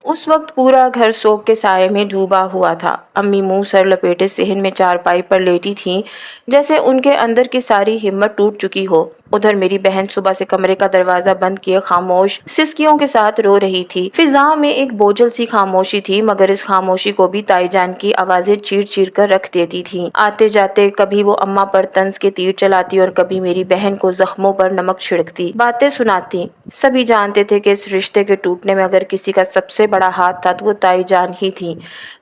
उस वक्त पूरा घर शोक के साये में डूबा हुआ था। अम्मी मुंह सर लपेटे सेहन में चारपाई पर लेटी थीं, जैसे उनके अंदर की सारी हिम्मत टूट चुकी हो। उधर मेरी बहन सुबह से कमरे का दरवाजा बंद किए खामोश सिसकियों के साथ रो रही थी। फिजा में एक बोझल सी खामोशी थी, मगर इस खामोशी को भी ताईजान की आवाजें चीर चीर कर रख देती थीं। आते जाते कभी वो अम्मा पर तंज के तीर चलाती और कभी मेरी बहन को जख्मों पर नमक छिड़कती, बातें सुनाती। सभी जानते थे कि इस रिश्ते के टूटने में अगर किसी का सबसे बड़ा हाथ था तो वो ताईजान ही थी,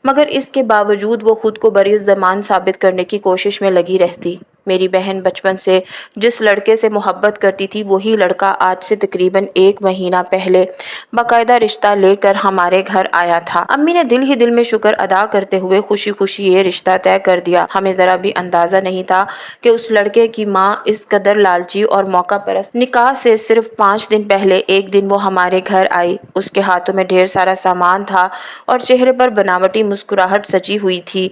मगर इसके बावजूद वो खुद को बरीज़बान साबित करने की कोशिश में लगी रहती। मेरी बहन बचपन से जिस लड़के से मोहब्बत करती थी, वही लड़का आज से तकरीबन 1 महीना पहले बाकायदा रिश्ता लेकर हमारे घर आया था। अम्मी ने दिल ही दिल में शुक्र अदा करते हुए खुशी खुशी ये रिश्ता तय कर दिया। हमें जरा भी अंदाजा नहीं था कि उस लड़के की माँ इस कदर लालची और मौका परस्त। निकाह से सिर्फ 5 दिन पहले एक दिन वो हमारे घर आई। उसके हाथों में ढेर सारा सामान था और चेहरे पर बनावटी मुस्कुराहट सजी हुई थी।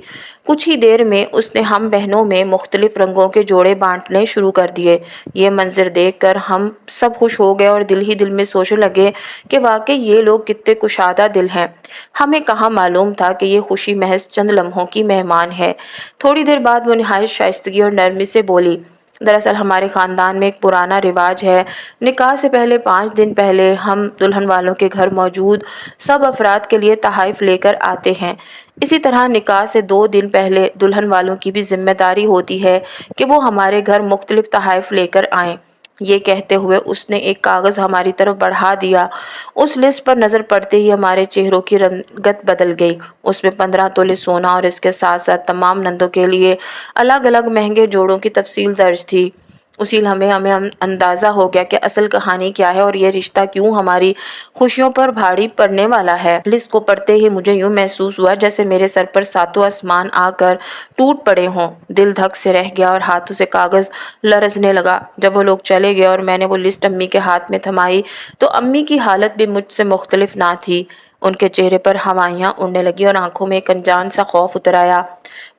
कुछ ही देर में उसने हम बहनों में मुख्तलिफ रंगों के जोड़े बांटने शुरू कर दिए। ये मंजर देखकर हम सब खुश हो गए और दिल ही दिल में सोचने लगे कि वाकई ये लोग कितने कुशादा दिल हैं। हमें कहाँ मालूम था कि ये खुशी महज चंद लम्हों की मेहमान है। थोड़ी देर बाद वो निहायत शाइस्तगी और नरमी से बोली, दरअसल हमारे ख़ानदान में एक पुराना रिवाज है। निकाह से पहले 5 दिन पहले हम दुल्हन वालों के घर मौजूद सब अफराद के लिए तहाइफ लेकर आते हैं। इसी तरह निकाह से 2 दिन पहले दुल्हन वालों की भी जिम्मेदारी होती है कि वो हमारे घर मुख्तलिफ तहाइफ लेकर आएं। ये कहते हुए उसने एक कागज़ हमारी तरफ बढ़ा दिया। उस लिस्ट पर नज़र पड़ते ही हमारे चेहरों की रंगत बदल गई। उसमें 15 तोले सोना और इसके साथ साथ तमाम नंदों के लिए अलग अलग महंगे जोड़ों की तफसील दर्ज थी। उसी लम्हे हमें अंदाज़ा हो गया कि असल कहानी क्या है और ये रिश्ता क्यों हमारी खुशियों पर भारी पड़ने वाला है। लिस्ट को पढ़ते ही मुझे यूं महसूस हुआ जैसे मेरे सर पर सातों आसमान आकर टूट पड़े हों। दिल धक से रह गया और हाथों से कागज़ लरजने लगा। जब वो लोग चले गए और मैंने वो लिस्ट अम्मी के हाथ में थमाई तो अम्मी की हालत भी मुझसे मुख्तलिफ ना थी। उनके चेहरे पर हवाइयाँ उड़ने लगी और आंखों में एक अनजान सा खौफ उतर आया।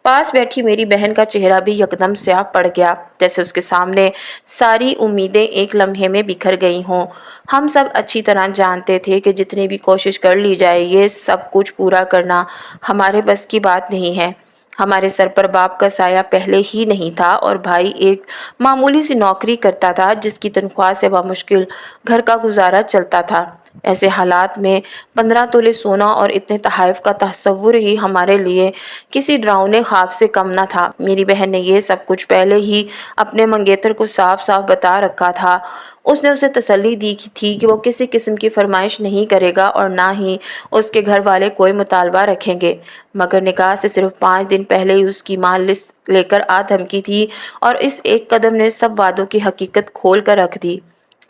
पास बैठी मेरी बहन का चेहरा भी यकदम स्याह पड़ गया, जैसे उसके सामने सारी उम्मीदें एक लम्हे में बिखर गई हों। हम सब अच्छी तरह जानते थे कि जितनी भी कोशिश कर ली जाए, ये सब कुछ पूरा करना हमारे बस की बात नहीं है। हमारे सर पर बाप का साया पहले ही नहीं था और भाई एक मामूली सी नौकरी करता था जिसकी तनख्वाह से बामुश्किल घर का गुजारा चलता था। ऐसे हालात में 15 तोले सोना और इतने तहाइफ का तसव्वुर ही हमारे लिए किसी डरावने ख्वाब से कम न था। मेरी बहन ने ये सब कुछ पहले ही अपने मंगेतर को साफ साफ बता रखा था। उसने उसे तसल्ली दी थी कि वो किसी किस्म की फरमाइश नहीं करेगा और ना ही उसके घर वाले कोई मुतालबा रखेंगे। मगर निकाह से सिर्फ 5 दिन पहले ही उसकी मां लिस्ट लेकर आ धमकी थी और इस एक कदम ने सब वादों की हकीकत खोल कर रख दी।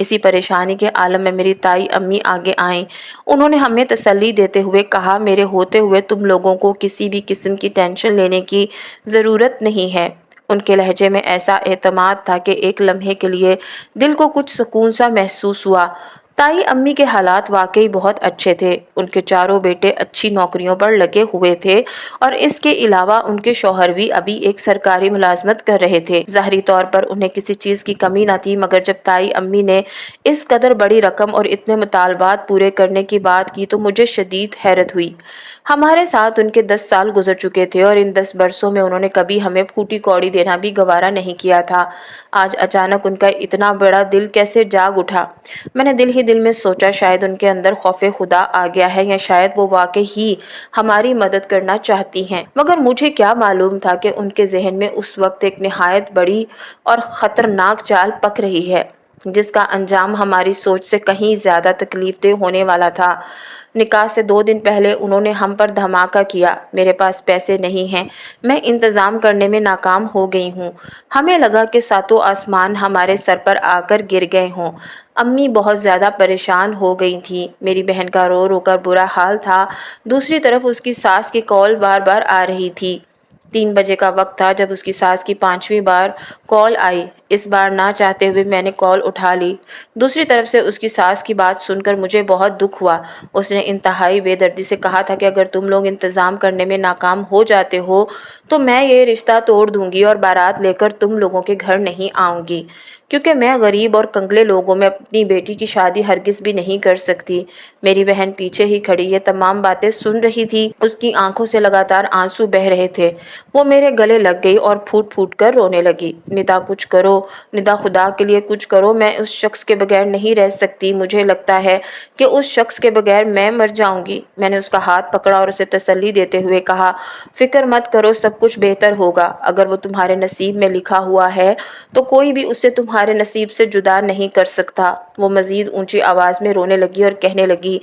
इसी परेशानी के आलम में मेरी ताई अम्मी आगे आईं। उन्होंने हमें तसल्ली देते हुए कहा, मेरे होते हुए तुम लोगों को किसी भी किस्म की टेंशन लेने की ज़रूरत नहीं है। उनके लहजे में ऐसा एतमाद था कि एक लम्हे के लिए दिल को कुछ सुकून सा महसूस हुआ। ताई अम्मी के हालात वाकई बहुत अच्छे थे। उनके चारों बेटे अच्छी नौकरियों पर लगे हुए थे और इसके अलावा उनके शौहर भी अभी एक सरकारी मुलाजमत कर रहे थे। ज़ाहरी तौर पर उन्हें किसी चीज़ की कमी न थी, मगर जब ताई अम्मी ने इस कदर बड़ी रकम और इतने मुतालबात पूरे करने की बात की तो मुझे शदीद हैरत हुई। हमारे साथ उनके 10 साल गुजर चुके थे और इन 10 बरसों में उन्होंने कभी हमें फूटी कौड़ी देना भी गवारा नहीं किया था। आज अचानक उनका इतना बड़ा दिल कैसे जाग उठा? मैंने दिल ही दिल में सोचा, शायद उनके अंदर खौफे खुदा आ गया है या शायद वो वाकई ही हमारी मदद करना चाहती हैं। मगर मुझे क्या मालूम था कि उनके जहन में उस वक्त एक निहायत बड़ी और ख़तरनाक चाल पक रही है, जिसका अंजाम हमारी सोच से कहीं ज़्यादा तकलीफदेह होने वाला था। निकाह से 2 दिन पहले उन्होंने हम पर धमाका किया। मेरे पास पैसे नहीं हैं, मैं इंतज़ाम करने में नाकाम हो गई हूँ। हमें लगा कि सातों आसमान हमारे सर पर आकर गिर गए हों। अम्मी बहुत ज़्यादा परेशान हो गई थी। मेरी बहन का रो रो कर बुरा हाल था। दूसरी तरफ उसकी सास की कॉल बार बार आ रही थी। 3 बजे का वक्त था जब उसकी सास की 5वीं बार कॉल आई। इस बार ना चाहते हुए मैंने कॉल उठा ली। दूसरी तरफ से उसकी सास की बात सुनकर मुझे बहुत दुख हुआ। उसने इंतहाई बेदर्दी से कहा था कि अगर तुम लोग इंतज़ाम करने में नाकाम हो जाते हो तो मैं ये रिश्ता तोड़ दूंगी और बारात लेकर तुम लोगों के घर नहीं आऊंगी। کیونکہ میں غریب اور کنگلے لوگوں میں اپنی بیٹی کی شادی ہرگز بھی نہیں کر سکتی۔ میری بہن پیچھے ہی کھڑی یہ تمام باتیں سن رہی تھی، اس کی آنکھوں سے لگاتار آنسو بہہ رہے تھے۔ وہ میرے گلے لگ گئی اور پھوٹ پھوٹ کر رونے لگی۔ ندا کچھ کرو، ندا خدا کے لیے کچھ کرو، میں اس شخص کے بغیر نہیں رہ سکتی، مجھے لگتا ہے کہ اس شخص کے بغیر میں مر جاؤں گی۔ میں نے اس کا ہاتھ پکڑا اور اسے تسلی دیتے ہوئے کہا، فکر مت کرو، سب کچھ بہتر ہوگا۔ اگر وہ تمہارے نصیب میں لکھا ہوا ہے تو کوئی بھی اسے تمہارے نصیب سے جدا نہیں کر سکتا۔ وہ مزید اونچی آواز میں رونے لگی اور کہنے لگی،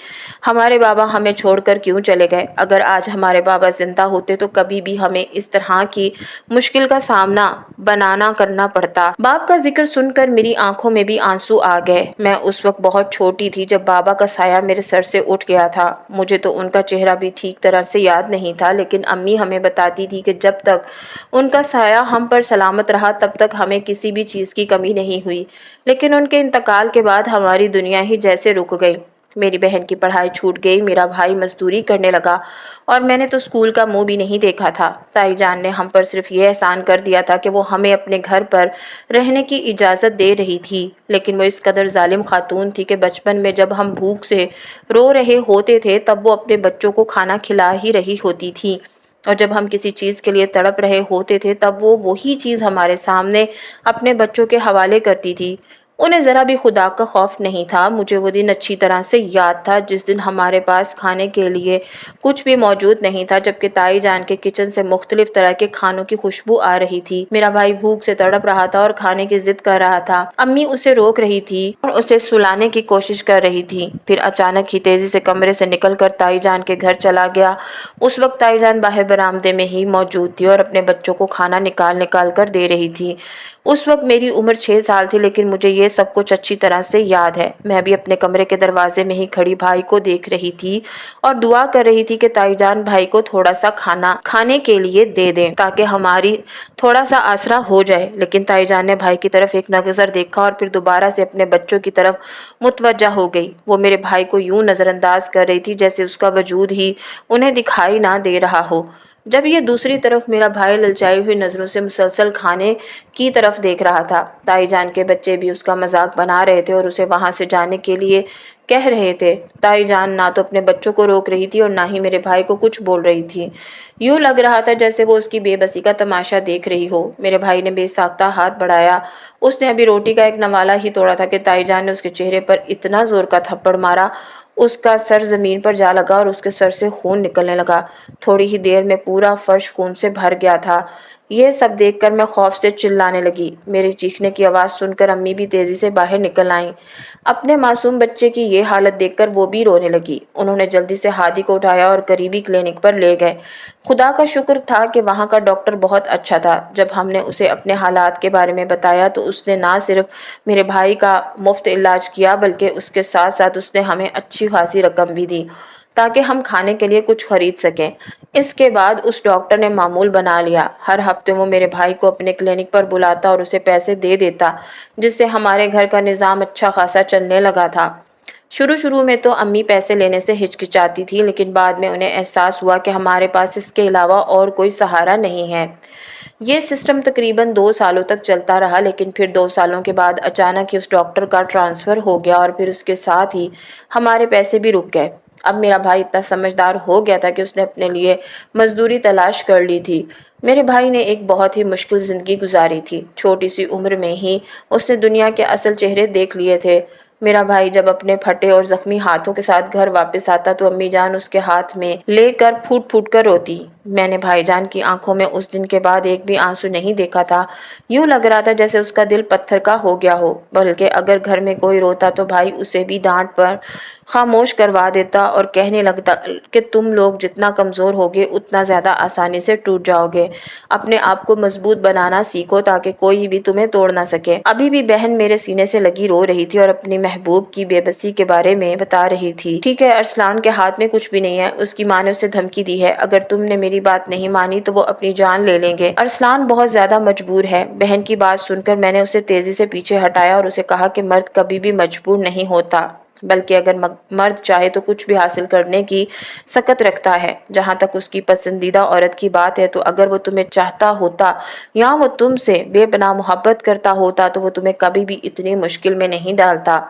ہمارے بابا ہمیں چھوڑ کر کیوں چلے گئے؟ اگر آج ہمارے بابا زندہ ہوتے تو کبھی بھی ہمیں اس طرح کی مشکل کا سامنا بنانا کرنا پڑتا۔ باپ کا ذکر سن کر میری آنکھوں میں بھی آنسو آ گئے۔ میں اس وقت بہت چھوٹی تھی جب بابا کا سایہ میرے سر سے اٹھ گیا تھا۔ مجھے تو ان کا چہرہ بھی ٹھیک طرح سے یاد نہیں تھا، لیکن امی ہمیں بتاتی تھی کہ جب تک ان کا سایہ ہم پر سلامت رہا تب تک ہمیں کسی بھی چیز کی کمی نہیں ہوئی، لیکن ان کے انتقال کے بعد ہماری دنیا ہی جیسے رک گئی۔ میری بہن کی پڑھائی چھوٹ گئی، میرا بھائی مزدوری کرنے لگا اور میں نے تو اسکول کا منہ بھی نہیں دیکھا تھا۔ تائی جان نے ہم پر صرف یہ احسان کر دیا تھا کہ وہ ہمیں اپنے گھر پر رہنے کی اجازت دے رہی تھی، لیکن وہ اس قدر ظالم خاتون تھی کہ بچپن میں جب ہم بھوک سے رو رہے ہوتے تھے تب وہ اپنے بچوں کو کھانا کھلا ہی رہی ہوتی تھی، اور جب ہم کسی چیز کے لیے تڑپ رہے ہوتے تھے تب وہ وہی چیز ہمارے سامنے اپنے بچوں کے حوالے کرتی تھی۔ انہیں ذرا بھی خدا کا خوف نہیں تھا۔ مجھے وہ دن اچھی طرح سے یاد تھا جس دن ہمارے پاس کھانے کے لیے کچھ بھی موجود نہیں تھا، جبکہ تائی جان کے کچن سے مختلف طرح کے کھانوں کی خوشبو آ رہی تھی۔ میرا بھائی بھوک سے تڑپ رہا تھا اور کھانے کی ضد کر رہا تھا۔ امی اسے روک رہی تھی اور اسے سلانے کی کوشش کر رہی تھی۔ پھر اچانک ہی تیزی سے کمرے سے نکل کر تائی جان کے گھر چلا گیا۔ اس وقت تائی جان باہر برآمدے میں ہی موجود تھی اور اپنے بچوں کو کھانا نکال نکال کر دے رہی تھی۔ اس وقت میری عمر 6 سال تھی، لیکن مجھے یہ سب کچھ اچھی طرح سے یاد ہے۔ میں بھی اپنے کمرے کے دروازے میں ہی کھڑی بھائی کو دیکھ رہی تھی اور دعا کر رہی تھی کہ تائی جان بھائی کو تھوڑا سا کھانا کھانے کے لیے دے دیں تاکہ ہماری تھوڑا سا آسرا ہو جائے۔ لیکن تائی جان نے بھائی کی طرف ایک نظر دیکھا اور پھر دوبارہ سے اپنے بچوں کی طرف متوجہ ہو گئی۔ وہ میرے بھائی کو یوں نظر انداز کر رہی تھی جیسے اس کا وجود ہی انہیں دکھائی نہ دے رہا ہو۔ جب یہ دوسری طرف میرا بھائی للچائی ہوئی نظروں سے مسلسل کھانے کی طرف دیکھ رہا تھا۔ تائی جان کے بچے بھی اس کا مذاق بنا رہے تھے اور اسے وہاں سے جانے کے لیے کہہ رہے تھے۔ تائی جان نہ تو اپنے بچوں کو روک رہی تھی اور نہ ہی میرے بھائی کو کچھ بول رہی تھی۔ یوں لگ رہا تھا جیسے وہ اس کی بے بسی کا تماشا دیکھ رہی ہو۔ میرے بھائی نے بے ساختہ ہاتھ بڑھایا۔ اس نے ابھی روٹی کا ایک نوالا ہی توڑا تھا کہ تائی جان نے اس کے چہرے پر اتنا زور کا تھپڑ مارا، اس کا سر زمین پر جا لگا اور اس کے سر سے خون نکلنے لگا۔ تھوڑی ہی دیر میں پورا فرش خون سے بھر گیا تھا۔ یہ سب دیکھ کر میں خوف سے چلانے لگی۔ میری چیخنے کی آواز سن کر امی بھی تیزی سے باہر نکل آئیں۔ اپنے معصوم بچے کی یہ حالت دیکھ کر وہ بھی رونے لگی۔ انہوں نے جلدی سے ہادی کو اٹھایا اور قریبی کلینک پر لے گئے۔ خدا کا شکر تھا کہ وہاں کا ڈاکٹر بہت اچھا تھا۔ جب ہم نے اسے اپنے حالات کے بارے میں بتایا تو اس نے نہ صرف میرے بھائی کا مفت علاج کیا بلکہ اس کے ساتھ ساتھ اس نے ہمیں اچھی خاصی رقم بھی دی تاکہ ہم کھانے کے لیے کچھ خرید سکیں۔ اس کے بعد اس ڈاکٹر نے معمول بنا لیا۔ ہر ہفتے وہ میرے بھائی کو اپنے کلینک پر بلاتا اور اسے پیسے دے دیتا، جس سے ہمارے گھر کا نظام اچھا خاصا چلنے لگا تھا۔ شروع میں تو امی پیسے لینے سے ہچکچاتی تھی، لیکن بعد میں انہیں احساس ہوا کہ ہمارے پاس اس کے علاوہ اور کوئی سہارا نہیں ہے۔ یہ سسٹم تقریباً 2 سالوں تک چلتا رہا، لیکن پھر 2 سالوں کے بعد اچانک ہی اس ڈاکٹر کا ٹرانسفر ہو گیا اور پھر اس کے ساتھ ہی ہمارے پیسے بھی رک گئے۔ اب میرا بھائی اتنا سمجھدار ہو گیا تھا کہ اس نے اپنے لیے مزدوری تلاش کر لی تھی۔ میرے بھائی نے ایک بہت ہی مشکل زندگی گزاری تھی۔ چھوٹی سی عمر میں ہی اس نے دنیا کے اصل چہرے دیکھ لیے تھے۔ میرا بھائی جب اپنے پھٹے اور زخمی ہاتھوں کے ساتھ گھر واپس آتا تو امی جان اس کے ہاتھ میں لے کر پھوٹ پھوٹ کر روتی۔ میں نے بھائی جان کی آنکھوں میں اس دن کے بعد ایک بھی آنسو نہیں دیکھا تھا۔ یوں لگ رہا تھا جیسے اس کا دل پتھر کا ہو گیا ہو، بلکہ اگر گھر میں کوئی روتا تو بھائی اسے بھی ڈانٹ پر خاموش کروا دیتا اور کہنے لگتا کہ تم لوگ جتنا کمزور ہوگے اتنا زیادہ آسانی سے ٹوٹ جاؤ گے۔ اپنے آپ کو مضبوط بنانا سیکھو تاکہ کوئی بھی تمہیں توڑ نہ سکے۔ ابھی بھی بہن میرے سینے سے لگی رو رہی تھی اور اپنی محبوب کی بے بسی کے بارے میں بتا رہی تھی۔ ٹھیک ہے، ارسلان کے ہاتھ میں کچھ بھی نہیں ہے، اس کی ماں نے اسے دھمکی دی ہے، اگر تم نے میری بات نہیں مانی تو وہ اپنی جان لے لیں گے۔ ارسلان بہت زیادہ مجبور ہے۔ بہن کی بات سن کر میں نے اسے تیزی سے پیچھے ہٹایا اور اسے کہا کہ مرد کبھی بھی مجبور نہیں ہوتا۔ बल्कि अगर मर्द चाहे तो कुछ भी हासिल करने की सकत रखता है। जहाँ तक उसकी पसंदीदा औरत की बात है, तो अगर वो तुम्हें चाहता होता या वो तुमसे बेपनाह मोहब्बत करता होता तो वो तुम्हें कभी भी इतनी मुश्किल में नहीं डालता।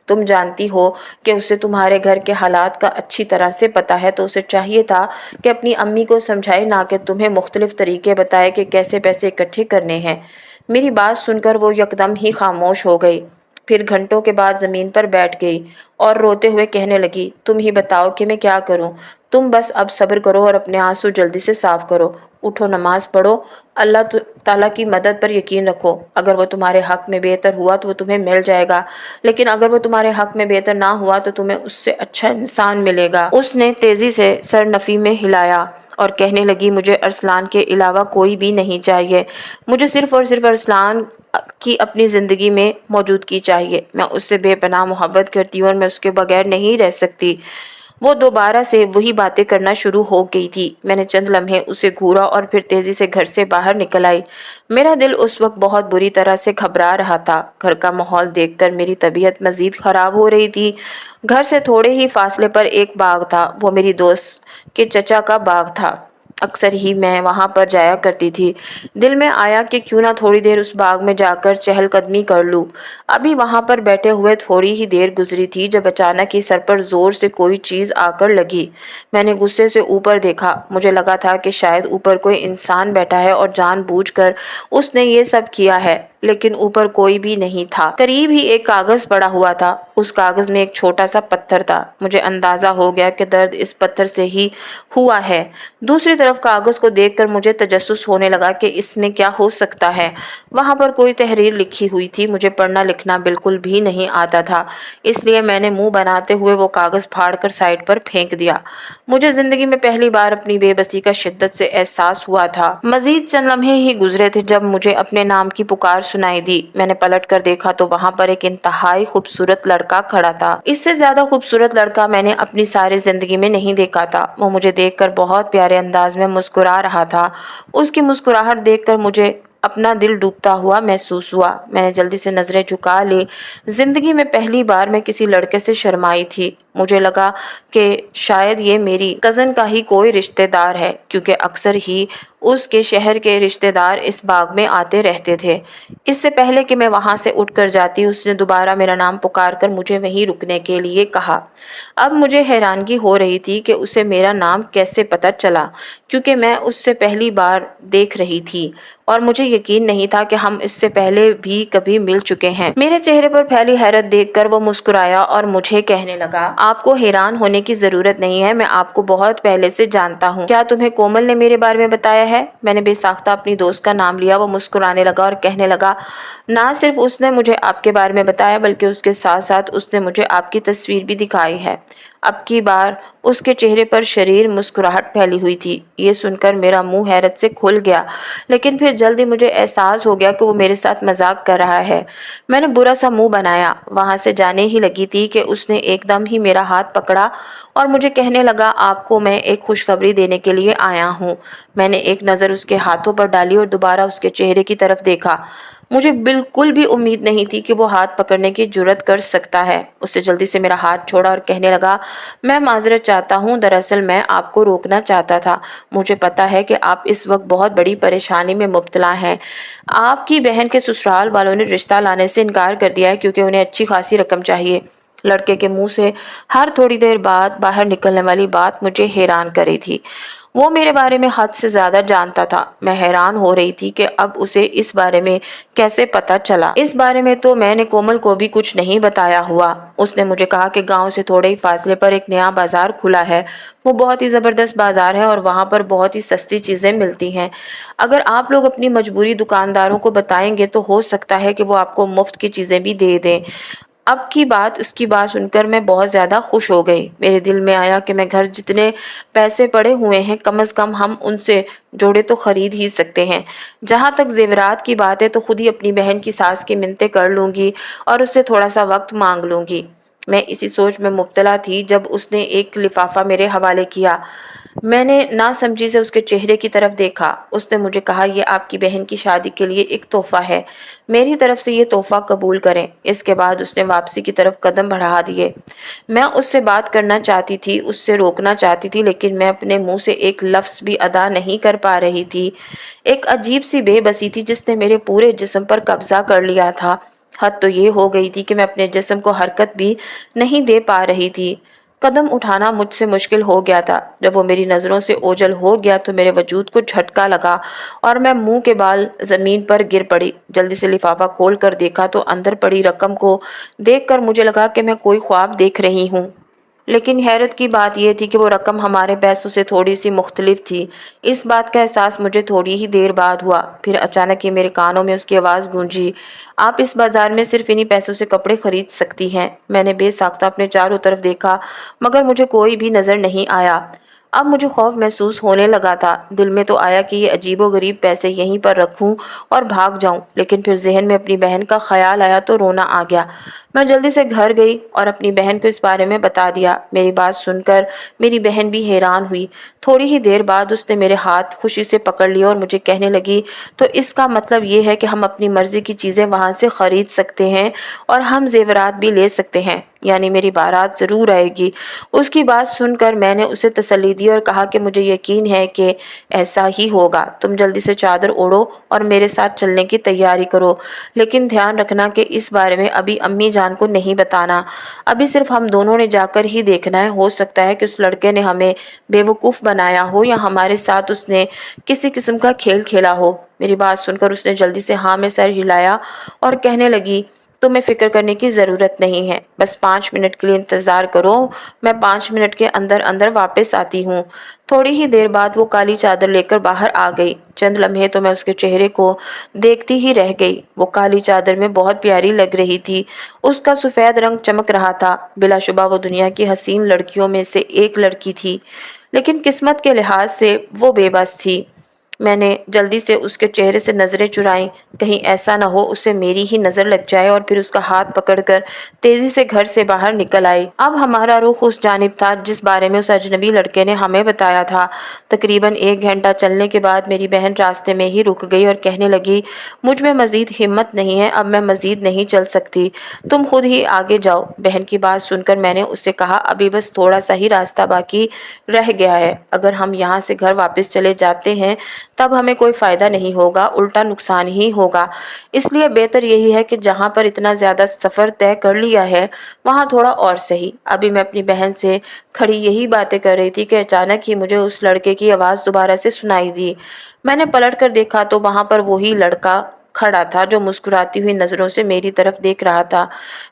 तुम जानती हो कि उसे तुम्हारे घर के हालात का अच्छी तरह से पता है, तो उसे चाहिए था कि अपनी अम्मी को समझाए, ना कि तुम्हें मुख्तलिफ तरीके बताए कि कैसे पैसे इकट्ठे करने हैं। मेरी बात सुनकर वो यकदम ही खामोश हो गई। फिर घंटों के बाद ज़मीन पर बैठ गई और रोते हुए कहने लगी, तुम ही बताओ कि मैं क्या करूं। तुम बस अब सब्र करो और अपने आंसू जल्दी से साफ करो। उठो, नमाज पढ़ो, अल्लाह ताला की मदद पर यकीन रखो। अगर वो तुम्हारे हक में बेहतर हुआ तो वो तुम्हें मिल जाएगा, लेकिन अगर वो तुम्हारे हक में बेहतर ना हुआ तो तुम्हें उससे अच्छा इंसान मिलेगा। उसने तेजी से सर नफी में हिलाया और कहने लगी, मुझे अरसलान के अलावा कोई भी नहीं चाहिए। मुझे सिर्फ और सिर्फ अरसलान की अपनी ज़िंदगी में मौजूदगी चाहिए। मैं उससे बेपनाह मोहब्बत करती हूँ और मैं उसके बगैर नहीं रह सकती। वो दोबारा से वही बातें करना शुरू हो गई थी। मैंने चंद लम्हे उसे घूरा और फिर तेजी से घर से बाहर निकल आई। मेरा दिल उस वक्त बहुत बुरी तरह से घबरा रहा था। घर का माहौल देखकर मेरी तबीयत मजीद खराब हो रही थी। घर से थोड़े ही फासले पर एक बाग था। वो मेरी दोस्त के चचा का बाग था। अक्सर ही मैं वहां पर जाया करती थी। दिल में आया कि क्यों ना थोड़ी देर उस बाग में जाकर चहलकदमी कर लूं। अभी वहां पर बैठे हुए थोड़ी ही देर गुजरी थी जब अचानक ही सर पर जोर से कोई चीज आकर लगी। मैंने गुस्से से ऊपर देखा। मुझे लगा था कि शायद ऊपर कोई इंसान बैठा है और जानबूझकर उसने ये सब किया है, लेकिन ऊपर कोई भी नहीं था। करीब ही एक कागज पड़ा हुआ था। उस कागज में एक छोटा सा पत्थर था। मुझे अंदाजा हो गया कि दर्द इस पत्थर से ही हुआ है। दूसरी तरफ कागज को देखकर मुझे तजस्सुस होने लगा कि इसमें क्या हो सकता है। वहां पर कोई तहरीर लिखी हुई थी। मुझे पढ़ना लिखना बिल्कुल भी नहीं आता था, इसलिए मैंने मुंह बनाते हुए वो कागज फाड़कर साइड पर फेंक दिया। मुझे जिंदगी में पहली बार अपनी बेबसी का शिद्दत से एहसास हुआ था। मजीद चंद लम्हे ही गुजरे थे जब मुझे अपने नाम की पुकार सुनाई दी। मैंने पलट कर देखा तो वहां पर एक इंतहाई खूबसूरत लड़का खड़ा था। इससे ज्यादा खूबसूरत लड़का मैंने अपनी सारी जिंदगी में नहीं देखा था। वो मुझे देखकर बहुत प्यारे अंदाज में मुस्कुरा रहा था। उसकी मुस्कुराहट देखकर मुझे अपना दिल डूबता हुआ महसूस हुआ। मैंने जल्दी से नजरें झुका ली। जिंदगी में पहली बार मैं किसी लड़के से शर्माई थी। मुझे लगा कि शायद ये मेरी कज़न का ही कोई रिश्तेदार है, क्योंकि अक्सर ही उसके शहर के रिश्तेदार इस बाग में आते रहते थे। इससे पहले कि मैं वहां से उठकर जाती, उसने दोबारा मेरा नाम पुकार कर मुझे वहीं रुकने के लिए कहा। अब मुझे हैरानगी हो रही थी कि उसे मेरा नाम कैसे पता चला, क्योंकि मैं उससे पहली बार देख रही थी और मुझे यकीन नहीं था कि हम इससे पहले भी कभी मिल चुके हैं। मेरे चेहरे पर फैली हैरत देखकर वो मुस्कुराया और मुझे कहने लगा, आपको हैरान होने की जरूरत नहीं है, मैं आपको बहुत पहले से जानता हूँ। क्या तुम्हें कोमल ने मेरे बारे में बताया है? मैंने बेसाख्ता अपनी दोस्त का नाम लिया। वो मुस्कुराने लगा और कहने लगा, ना सिर्फ उसने मुझे आपके बारे में बताया, बल्कि उसके साथ साथ उसने मुझे आपकी तस्वीर भी दिखाई है। अब की बार उसके चेहरे पर शरीर मुस्कुराहट फैली हुई थी। ये सुनकर मेरा मुंह हैरत से खुल गया, लेकिन फिर जल्दी मुझे एहसास हो गया कि वो मेरे साथ मजाक कर रहा है। मैंने बुरा सा मुंह बनाया। वहां से जाने ही लगी थी कि उसने एकदम ही मेरा हाथ पकड़ा और मुझे कहने लगा, आपको मैं एक खुशखबरी देने के लिए आया हूँ। मैंने एक नज़र उसके हाथों पर डाली और दोबारा उसके चेहरे की तरफ देखा। मुझे बिल्कुल भी उम्मीद नहीं थी कि वो हाथ पकड़ने की जुर्रत कर सकता है। उससे जल्दी से मेरा हाथ छोड़ा और कहने लगा, मैं माजरत चाहता हूँ, दरअसल मैं आपको रोकना चाहता था। मुझे पता है कि आप इस वक्त बहुत बड़ी परेशानी में मुब्तला हैं। आपकी बहन के ससुराल वालों ने रिश्ता लाने से इनकार कर दिया है, क्योंकि उन्हें अच्छी खासी रकम चाहिए। लड़के के मुंह से हर थोड़ी देर बाद बाहर निकलने वाली बात मुझे हैरान कर रही थी। वो मेरे बारे में हद से ज्यादा जानता था। मैं हैरान हो रही थी कि अब उसे इस बारे में कैसे पता चला। इस बारे में तो मैंने कोमल को भी कुछ नहीं बताया हुआ। उसने मुझे कहा कि गांव से थोड़े ही फासले पर एक नया बाजार खुला है। वो बहुत ही जबरदस्त बाजार है और वहां पर बहुत ही सस्ती चीजें मिलती हैं। अगर आप लोग अपनी मजबूरी दुकानदारों को बताएंगे तो हो सकता है कि वो आपको मुफ्त की चीजें भी दे दें। अब की बात उसकी बात सुनकर मैं बहुत ज्यादा खुश हो गई। मेरे दिल में आया कि मैं घर जितने पैसे पड़े हुए हैं, कम से कम हम उनसे जोड़े तो खरीद ही सकते हैं। जहां तक जेवरात की बात है तो खुद ही अपनी बहन की सास की मिन्नतें कर लूंगी और उससे थोड़ा सा वक्त मांग लूंगी। मैं इसी सोच में मुब्तला थी जब उसने एक लिफाफा मेरे हवाले किया। मैंने नासमझी से उसके चेहरे की तरफ देखा। उसने मुझे कहा, ये आपकी बहन की शादी के लिए एक तोहफा है, मेरी तरफ से ये तोहफा कबूल करें। इसके बाद उसने वापसी की तरफ कदम बढ़ा दिए। मैं उससे बात करना चाहती थी, उससे रोकना चाहती थी, लेकिन मैं अपने मुंह से एक लफ्ज भी अदा नहीं कर पा रही थी। एक अजीब सी बेबसी थी जिसने मेरे पूरे जिस्म पर कब्जा कर लिया था। हद तो ये हो गई थी कि मैं अपने जिस्म को हरकत भी नहीं दे पा रही थी। कदम उठाना मुझसे मुश्किल हो गया था। जब वो मेरी नज़रों से ओझल हो गया तो मेरे वजूद को झटका लगा और मैं मुंह के बाल ज़मीन पर गिर पड़ी। जल्दी से लिफाफा खोल कर देखा तो अंदर पड़ी रकम को देखकर मुझे लगा कि मैं कोई ख्वाब देख रही हूँ। लेकिन हैरत की बात यह थी कि वो रकम हमारे पैसों से थोड़ी सी मुख्तलिफ थी। इस बात का एहसास मुझे थोड़ी ही देर बाद हुआ। फिर अचानक ही मेरे कानों में उसकी आवाज़ गूंजी, आप इस बाजार में सिर्फ इन्हीं पैसों से कपड़े खरीद सकती हैं। मैंने बेसाख्ता अपने चारों तरफ देखा, मगर मुझे कोई भी नज़र नहीं आया। अब मुझे खौफ महसूस होने लगा था। दिल में तो आया कि ये अजीबोगरीब पैसे यहीं पर रखूं और भाग जाऊं, लेकिन फिर जहन में अपनी बहन का ख्याल आया तो रोना आ गया। मैं जल्दी से घर गई और अपनी बहन को इस बारे में बता दिया। मेरी बात सुनकर मेरी बहन भी हैरान हुई। थोड़ी ही देर बाद उसने मेरे हाथ खुशी से पकड़ लिए और मुझे कहने लगी, तो इसका मतलब ये है कि हम अपनी मर्जी की चीज़ें वहाँ से खरीद सकते हैं और हम जेवरात भी ले सकते हैं, यानी मेरी बारात ज़रूर आएगी। उसकी बात सुनकर मैंने उसे तसल्ली दी और कहा कि मुझे यकीन है कि ऐसा ही होगा। तुम जल्दी से चादर ओढ़ो और मेरे साथ चलने की तैयारी करो, लेकिन ध्यान रखना कि इस बारे में अभी अम्मी जान को नहीं बताना। अभी सिर्फ हम दोनों ने जाकर ही देखना है। हो सकता है कि उस लड़के ने हमें बेवकूफ़ बनाया हो या हमारे साथ उसने किसी किस्म का खेल खेला हो। मेरी बात सुनकर उसने जल्दी से हाँ में सर हिलाया और कहने लगी, तुम्हें फिक्र करने की ज़रूरत नहीं है, बस 5 मिनट के लिए इंतज़ार करो, मैं 5 मिनट के अंदर अंदर वापस आती हूँ। थोड़ी ही देर बाद वो काली चादर लेकर बाहर आ गई। चंद लम्हे तो मैं उसके चेहरे को देखती ही रह गई। वो काली चादर में बहुत प्यारी लग रही थी। उसका सफ़ेद रंग चमक रहा था। बिलाशुबा वो दुनिया की हसीन लड़कियों में से एक लड़की थी, लेकिन किस्मत के लिहाज से वो बेबस थी। मैंने जल्दी से उसके चेहरे से नज़रें चुराईं, कहीं ऐसा न हो उसे मेरी ही नज़र लग जाए, और फिर उसका हाथ पकड़कर तेज़ी से घर से बाहर निकल आई। अब हमारा रुख उस जानिब था जिस बारे में उस अजनबी लड़के ने हमें बताया था। तकरीबन 1 घंटा चलने के बाद मेरी बहन रास्ते में ही रुक गई और कहने लगी, मुझ में मज़ीद हिम्मत नहीं है, अब मैं मज़ीद नहीं चल सकती, तुम खुद ही आगे जाओ। बहन की बात सुनकर मैंने उससे कहा, अभी बस थोड़ा सा ही रास्ता बाकी रह गया है। अगर हम यहाँ से घर वापस चले जाते हैं तब हमें कोई फ़ायदा नहीं होगा, उल्टा नुकसान ही होगा। इसलिए बेहतर यही है कि जहाँ पर इतना ज़्यादा सफ़र तय कर लिया है वहाँ थोड़ा और सही। अभी मैं अपनी बहन से खड़ी यही बातें कर रही थी कि अचानक ही मुझे उस लड़के की आवाज़ दोबारा से सुनाई दी। मैंने पलट कर देखा तो वहाँ पर वही लड़का खड़ा था जो मुस्कुराती हुई नज़रों से मेरी तरफ देख रहा था।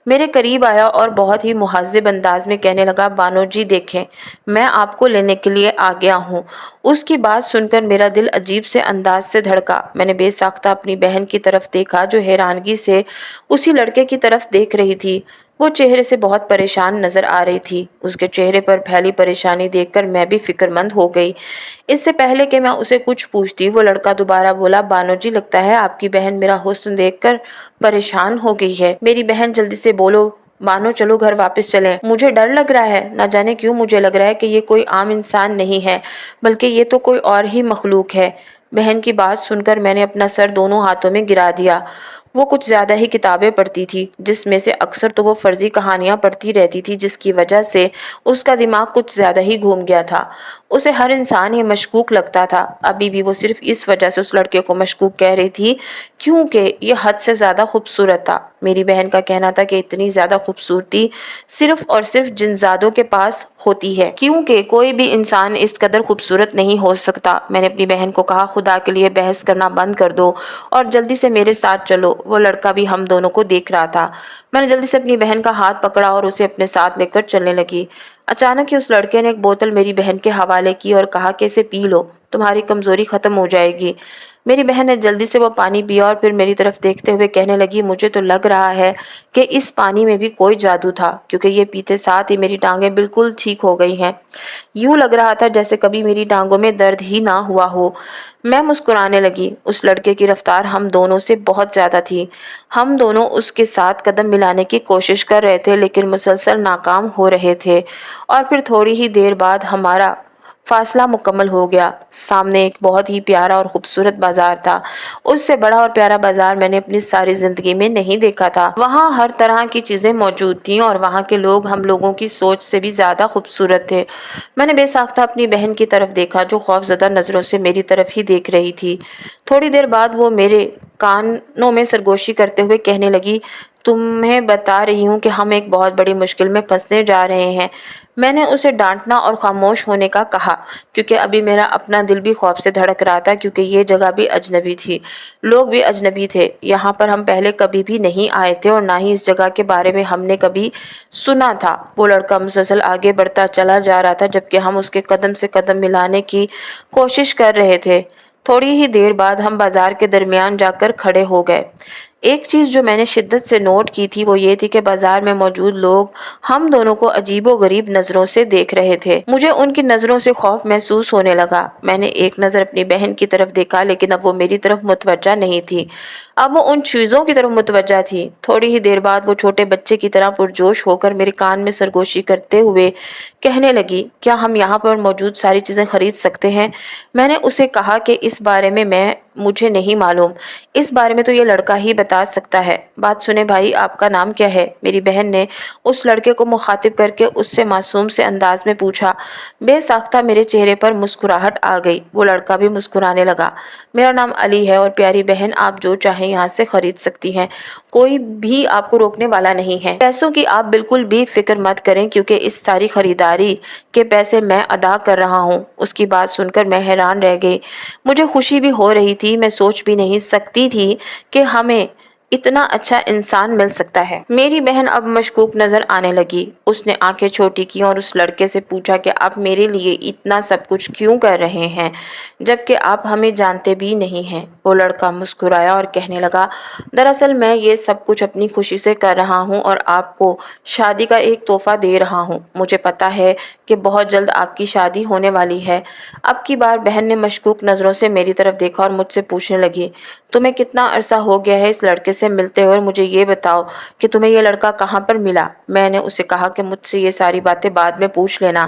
मेरे करीब आया और बहुत ही मुहज़्ज़िब अंदाज में कहने लगा, बानो जी देखें, मैं आपको लेने के लिए आ गया हूँ। उसकी बात सुनकर मेरा दिल अजीब से अंदाज से धड़का। मैंने बेसाख्ता अपनी बहन की तरफ देखा जो हैरानगी से उसी लड़के की तरफ देख रही थी। वो चेहरे से बहुत परेशान नजर आ रही थी। उसके चेहरे पर फैली परेशानी देखकर मैं भी फिक्रमंद हो गई। इससे पहले कि मैं उसे कुछ पूछती वो लड़का दोबारा बोला, बानो जी लगता है आपकी बहन मेरा हुस्न देखकर परेशान हो गई है। मेरी बहन जल्दी से बोलो, मानो चलो घर वापस चलें। मुझे डर लग रहा है, ना जाने क्यों मुझे लग रहा है कि ये कोई आम इंसान नहीं है, बल्कि ये तो कोई और ही मखलूक है। बहन की बात सुनकर मैंने अपना सर दोनों हाथों में गिरा दिया। वो कुछ ज्यादा ही किताबें पढ़ती थी, जिसमें से अक्सर तो वो फर्जी कहानियां पढ़ती रहती थी, जिसकी वजह से उसका दिमाग कुछ ज्यादा ही घूम गया था। उसे हर इंसान ही मशकूक लगता था। अभी भी वो सिर्फ इस वजह से उस लड़के को मशकूक कह रही थी क्योंकि ये हद से ज्यादा खूबसूरत था। मेरी बहन का कहना था कि इतनी ज्यादा खूबसूरती सिर्फ और सिर्फ जिनजादों के पास होती है, क्योंकि कोई भी इंसान इस कदर खूबसूरत नहीं हो सकता। मैंने अपनी बहन को कहा, खुदा के लिए बहस करना बंद कर दो और जल्दी से मेरे साथ चलो। वो लड़का भी हम दोनों को देख रहा था। मैंने जल्दी से अपनी बहन का हाथ पकड़ा और उसे अपने साथ लेकर चलने लगी। अचानक ही उस लड़के ने एक बोतल मेरी बहन के हवाले की और कहा कि इसे पी लो। तुम्हारी कमज़ोरी ख़त्म हो जाएगी। मेरी बहन ने जल्दी से वो पानी पिया और फिर मेरी तरफ देखते हुए कहने लगी, मुझे तो लग रहा है कि इस पानी में भी कोई जादू था, क्योंकि ये पीते साथ ही मेरी टांगें बिल्कुल ठीक हो गई हैं। यूं लग रहा था जैसे कभी मेरी टांगों में दर्द ही ना हुआ हो। मैं मुस्कुराने लगी। उस लड़के की रफ्तार हम दोनों से बहुत ज्यादा थी। हम दोनों उसके साथ कदम मिलाने की कोशिश कर रहे थे, लेकिन मुसलसल नाकाम हो रहे थे। और फिर थोड़ी ही देर बाद हमारा फासला मुकम्मल हो गया। सामने एक बहुत ही प्यारा और खूबसूरत बाजार था। उससे बड़ा और प्यारा बाजार मैंने अपनी सारी जिंदगी में नहीं देखा था। वहाँ हर तरह की चीजें मौजूद थीं और वहाँ के लोग हम लोगों की सोच से भी ज्यादा खूबसूरत थे। मैंने बेसाख्ता अपनी बहन की तरफ देखा, जो खौफजदा नजरों से मेरी तरफ ही देख रही थी। थोड़ी देर बाद वो मेरे कानों में सरगोशी करते हुए कहने लगी, तुम्हें बता रही हूँ कि हम एक बहुत बड़ी मुश्किल में फंसने जा रहे हैं। मैंने उसे डांटना और खामोश होने का कहा, क्योंकि अभी मेरा अपना दिल भी खौफ से धड़क रहा था, क्योंकि ये जगह भी अजनबी थी, लोग भी अजनबी थे। यहाँ पर हम पहले कभी भी नहीं आए थे और ना ही इस जगह के बारे में हमने कभी सुना था। वो लड़का मुसलसल आगे बढ़ता चला जा रहा था, जबकि हम उसके कदम से कदम मिलाने की कोशिश कर रहे थे। थोड़ी ही देर बाद हम बाजार के दरमियान जाकर खड़े हो गए। एक चीज जो मैंने शिद्दत से नोट की थी वो ये थी कि बाजार में मौजूद लोग हम दोनों को अजीबो गरीब नजरों से देख रहे थे। मुझे उनकी नजरों से खौफ महसूस होने लगा। मैंने एक नजर अपनी बहन की तरफ देखा, लेकिन अब वो मेरी तरफ मुतवज्जा नहीं थी। अब वो उन चीजों की तरफ मुतवज्जा थी। थोड़ी ही देर बाद वो छोटे बच्चे की तरह पुरजोश होकर मेरे कान में सरगोशी करते हुए कहने लगी, क्या हम यहाँ पर मौजूद सारी चीजें खरीद सकते हैं? मैंने उसे कहा कि इस बारे में मुझे नहीं मालूम। इस बारे में तो ये लड़का ही बता सकता है। बात सुने भाई, आपका नाम क्या है? मेरी बहन ने उस लड़के को मुखातिब करके उससे मासूम से अंदाज में पूछा। बेसाख्ता मेरे चेहरे पर मुस्कुराहट आ गई। वो लड़का भी मुस्कुराने लगा। मेरा नाम अली है और प्यारी बहन, आप जो चाहें यहाँ से खरीद सकती हैं। कोई भी आपको रोकने वाला नहीं है। पैसों की आप बिल्कुल भी फिक्र मत करें, क्योंकि इस सारी खरीदारी के पैसे मैं अदा कर रहा हूँ। उसकी बात सुनकर मैं हैरान रह गई। मुझे खुशी भी हो रही थी। मैं सोच भी नहीं सकती थी कि हमें इतना अच्छा इंसान मिल सकता है। मेरी बहन अब मशकूक नजर आने लगी। उसने आंखें छोटी की और उस लड़के से पूछा कि आप मेरे लिए इतना सब कुछ क्यों कर रहे हैं, जबकि आप हमें जानते भी नहीं हैं। वो लड़का मुस्कुराया और कहने लगा, दरअसल मैं ये सब कुछ अपनी खुशी से कर रहा हूँ और आपको शादी का एक तोहफा दे रहा हूँ। मुझे पता है कि बहुत जल्द आपकी शादी होने वाली है। अब की बार बहन ने मशकूक नजरों से मेरी तरफ देखा और मुझसे पूछने लगी, तुम्हें कितना अरसा हो गया है इस लड़के से मिलते हुए, और मुझे ये बताओ कि तुम्हें ये लड़का कहाँ पर मिला? मैंने उसे कहा कि मुझसे ये सारी बातें बाद में पूछ लेना,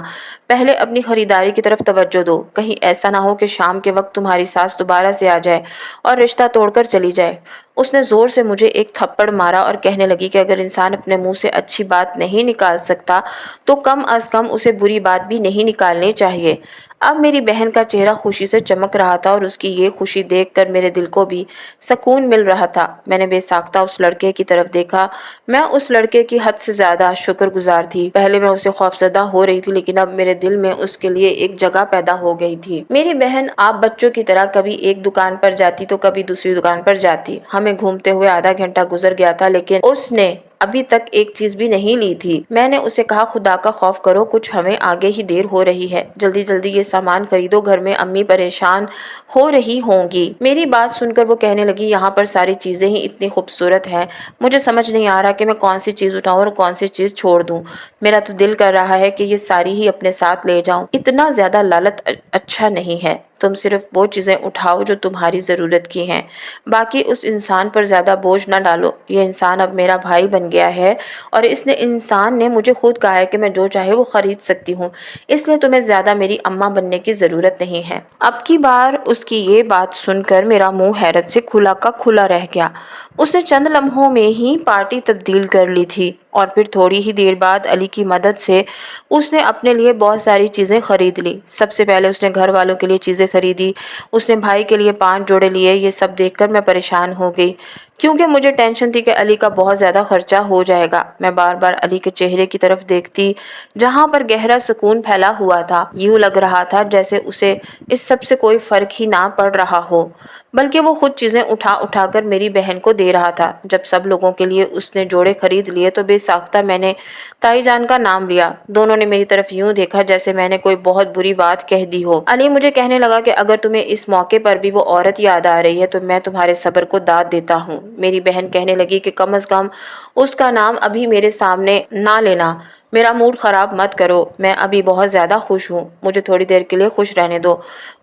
पहले अपनी खरीदारी की तरफ तवज्जो दो। कहीं ऐसा ना हो कि शाम के वक्त तुम्हारी सास दोबारा से आ जाए और रिश्ता तोड़कर चली जाए। उसने जोर से मुझे एक थप्पड़ मारा और कहने लगी कि अगर इंसान अपने मुंह से अच्छी बात नहीं निकाल सकता तो कम अज कम उसे बुरी बात भी नहीं निकालनी चाहिए। अब मेरी बहन का चेहरा खुशी से चमक रहा था और उसकी ये खुशी देखकर मेरे दिल को भी सुकून मिल रहा था। मैंने बेसाख्ता उस लड़के की तरफ देखा। मैं उस लड़के की हद से ज्यादा शुक्रगुजार थी। पहले मैं उसे खौफजदा हो रही थी, लेकिन अब मेरे दिल में उसके लिए एक जगह पैदा हो गई थी। मेरी बहन आप बच्चों की तरह कभी एक दुकान पर जाती तो कभी दूसरी दुकान पर जाती। हमें घूमते हुए आधा घंटा गुजर गया था, लेकिन उसने अभी तक एक चीज भी नहीं ली थी। मैंने उसे कहा, खुदा का खौफ करो, कुछ हमें आगे ही देर हो रही है। जल्दी जल्दी ये सामान खरीदो, घर में अम्मी परेशान हो रही होंगी। मेरी बात सुनकर वो कहने लगी, यहाँ पर सारी चीजें ही इतनी खूबसूरत हैं, मुझे समझ नहीं आ रहा कि मैं कौन सी चीज उठाऊं और कौन सी चीज छोड़ दूं। मेरा तो दिल कर रहा है कि ये सारी ही अपने साथ ले जाऊं। इतना ज्यादा लालच अच्छा नहीं है। तुम सिर्फ वो चीजें उठाओ जो तुम्हारी जरूरत की हैं। बाकी उस इंसान पर ज्यादा बोझ न डालो। ये इंसान अब मेरा भाई बन गया है और इंसान ने मुझे खुद कहा है कि मैं जो चाहे वो खरीद सकती हूँ, इसलिए तुम्हें ज्यादा मेरी अम्मा बनने की जरूरत नहीं है। अब की बार उसकी ये बात सुनकर मेरा मुंह हैरत से खुला का खुला रह गया। उसने चंद लम्हों में ही पार्टी तब्दील कर ली थी और फिर थोड़ी ही देर बाद अली की मदद से उसने अपने लिए बहुत सारी चीज़ें खरीद ली। सबसे पहले उसने घर वालों के लिए चीज़ें खरीदी। उसने भाई के लिए 5 जोड़े लिए। ये सब देखकर मैं परेशान हो गई। کیونکہ مجھے ٹینشن تھی کہ علی کا بہت زیادہ خرچہ ہو جائے گا۔ میں بار بار علی کے چہرے کی طرف دیکھتی جہاں پر گہرا سکون پھیلا ہوا تھا۔ یوں لگ رہا تھا جیسے اسے اس سب سے کوئی فرق ہی نہ پڑ رہا ہو، بلکہ وہ خود چیزیں اٹھا اٹھا کر میری بہن کو دے رہا تھا۔ جب سب لوگوں کے لیے اس نے جوڑے خرید لیے تو بے ساختہ میں نے تائی جان کا نام لیا۔ دونوں نے میری طرف یوں دیکھا جیسے میں نے کوئی بہت بری بات کہہ دی ہو۔ علی مجھے کہنے لگا کہ اگر تمہیں اس موقع پر بھی وہ عورت یاد آ رہی ہے تو میں تمہارے صبر کو داد دیتا ہوں۔ میری بہن کہنے لگی کہ کم از کم اس کا نام ابھی میرے سامنے نہ لینا، میرا موڈ خراب مت کرو، میں ابھی بہت زیادہ خوش ہوں، مجھے تھوڑی دیر کے لیے خوش رہنے دو۔